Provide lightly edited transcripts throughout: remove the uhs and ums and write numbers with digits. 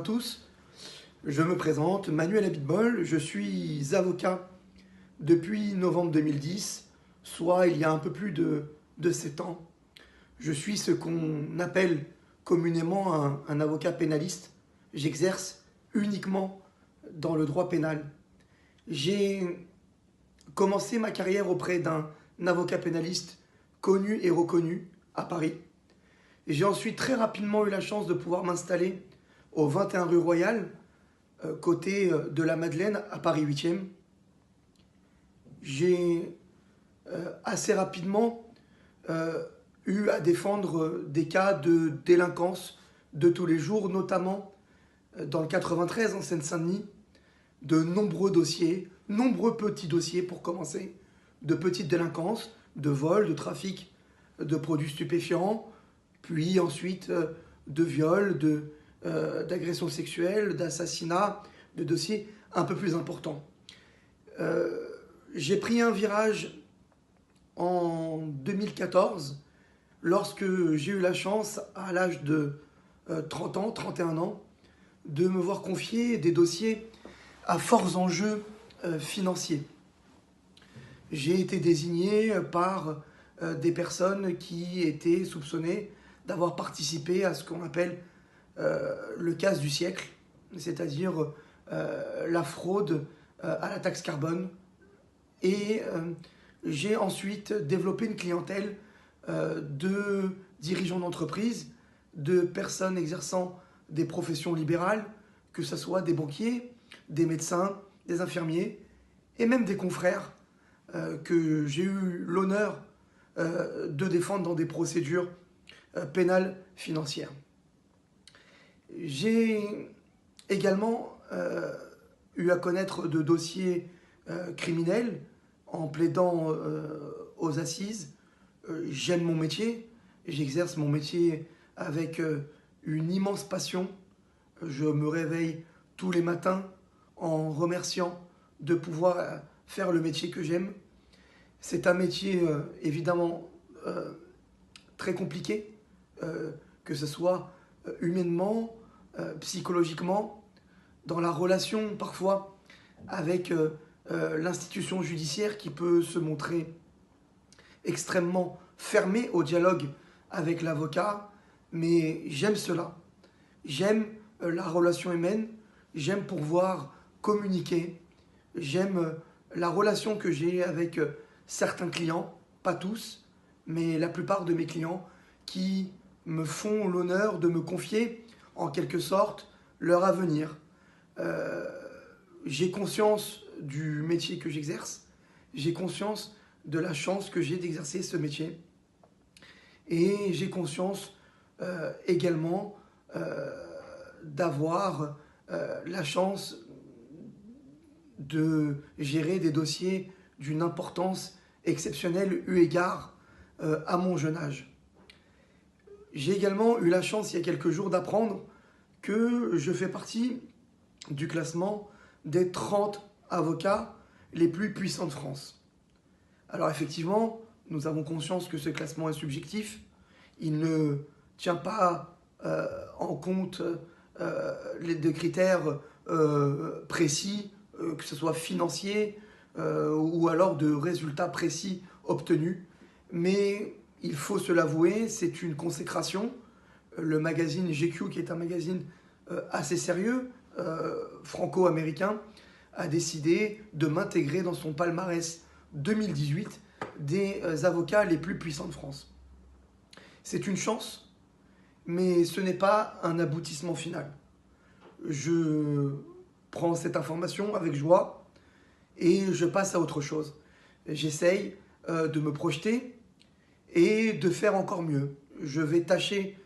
tous, je me présente, Manuel Abitbol, je suis avocat depuis novembre 2010, soit il y a un peu plus de 7 ans. Je suis ce qu'on appelle communément un avocat pénaliste. J'exerce uniquement dans le droit pénal. J'ai commencé ma carrière auprès d'un avocat pénaliste connu et reconnu à Paris. J'ai ensuite très rapidement eu la chance de pouvoir m'installer au 21 rue Royale, côté de la Madeleine, à Paris 8e. J'ai assez rapidement eu à défendre des cas de délinquance de tous les jours, notamment dans le 93 en Seine-Saint-Denis, de nombreux dossiers, nombreux petits dossiers pour commencer, de petites délinquances, de vol, de trafic de produits stupéfiants, puis ensuite de viol, d'agression sexuelle, d'assassinat, de dossiers un peu plus importants. J'ai pris un virage en 2014 lorsque j'ai eu la chance, à l'âge de 30 ans, 31 ans, de me voir confier des dossiers à forts enjeux financiers. J'ai été désigné par des personnes qui étaient soupçonnées d'avoir participé à ce qu'on appelle le casse du siècle, c'est-à-dire la fraude à la taxe carbone. Et j'ai ensuite développé une clientèle de dirigeants d'entreprise, de personnes exerçant des professions libérales, que ce soit des banquiers, des médecins, des infirmiers, et même des confrères que j'ai eu l'honneur de défendre dans des procédures pénales financières. J'ai également eu à connaître de dossiers criminels en plaidant aux assises. J'aime mon métier, j'exerce mon métier avec une immense passion. Je me réveille tous les matins en remerciant de pouvoir faire le métier que j'aime. C'est un métier évidemment très compliqué, que ce soit humainement, psychologiquement, dans la relation parfois avec l'institution judiciaire qui peut se montrer extrêmement fermée au dialogue avec l'avocat, mais j'aime cela. J'aime la relation humaine, j'aime pouvoir communiquer, j'aime la relation que j'ai avec certains clients, pas tous, mais la plupart de mes clients qui me font l'honneur de me confier en quelque sorte leur avenir. J'ai conscience du métier que j'exerce, j'ai conscience de la chance que j'ai d'exercer ce métier et j'ai conscience également d'avoir la chance de gérer des dossiers d'une importance exceptionnelle eu égard à mon jeune âge. J'ai également eu la chance il y a quelques jours d'apprendre que je fais partie du classement des 30 avocats les plus puissants de France. Alors effectivement, nous avons conscience que ce classement est subjectif. Il ne tient pas en compte des critères précis, que ce soit financiers ou alors de résultats précis obtenus. Mais il faut se l'avouer, c'est une consécration. Le magazine GQ, qui est un magazine assez sérieux, franco-américain, a décidé de m'intégrer dans son palmarès 2018 des avocats les plus puissants de France. C'est une chance, mais ce n'est pas un aboutissement final. Je prends cette information avec joie et je passe à autre chose. J'essaye de me projeter et de faire encore mieux. Je vais tâcher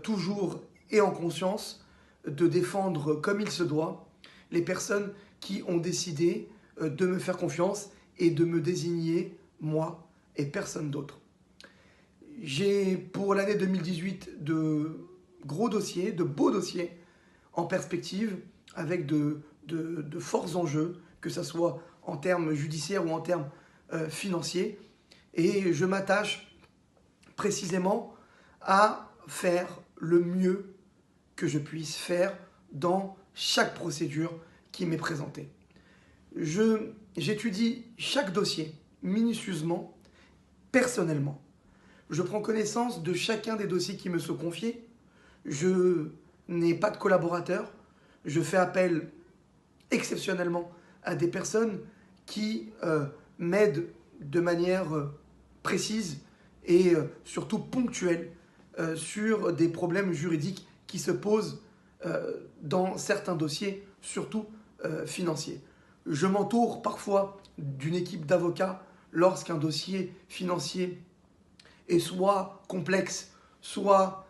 toujours et en conscience de défendre comme il se doit les personnes qui ont décidé de me faire confiance et de me désigner, moi et personne d'autre. J'ai pour l'année 2018 de gros dossiers, de beaux dossiers en perspective avec de forts enjeux, que ce soit en termes judiciaires ou en termes financiers. Et je m'attache précisément à faire le mieux que je puisse faire dans chaque procédure qui m'est présentée. J'étudie chaque dossier minutieusement, personnellement. Je prends connaissance de chacun des dossiers qui me sont confiés. Je n'ai pas de collaborateur. Je fais appel exceptionnellement à des personnes qui m'aident de manière précise et surtout ponctuelle sur des problèmes juridiques qui se posent dans certains dossiers, surtout financiers. Je m'entoure parfois d'une équipe d'avocats lorsqu'un dossier financier est soit complexe, soit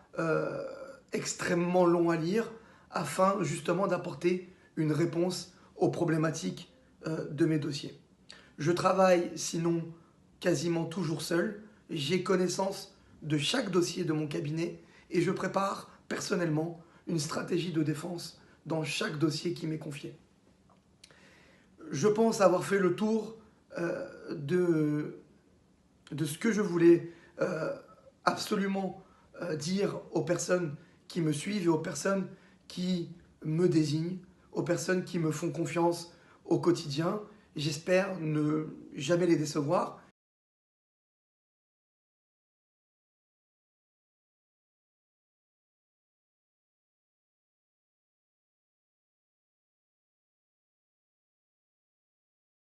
extrêmement long à lire, afin justement d'apporter une réponse aux problématiques de mes dossiers. Je travaille sinon quasiment toujours seul, j'ai connaissance de chaque dossier de mon cabinet et je prépare personnellement une stratégie de défense dans chaque dossier qui m'est confié. Je pense avoir fait le tour de ce que je voulais absolument dire aux personnes qui me suivent et aux personnes qui me désignent, aux personnes qui me font confiance au quotidien. J'espère ne jamais les décevoir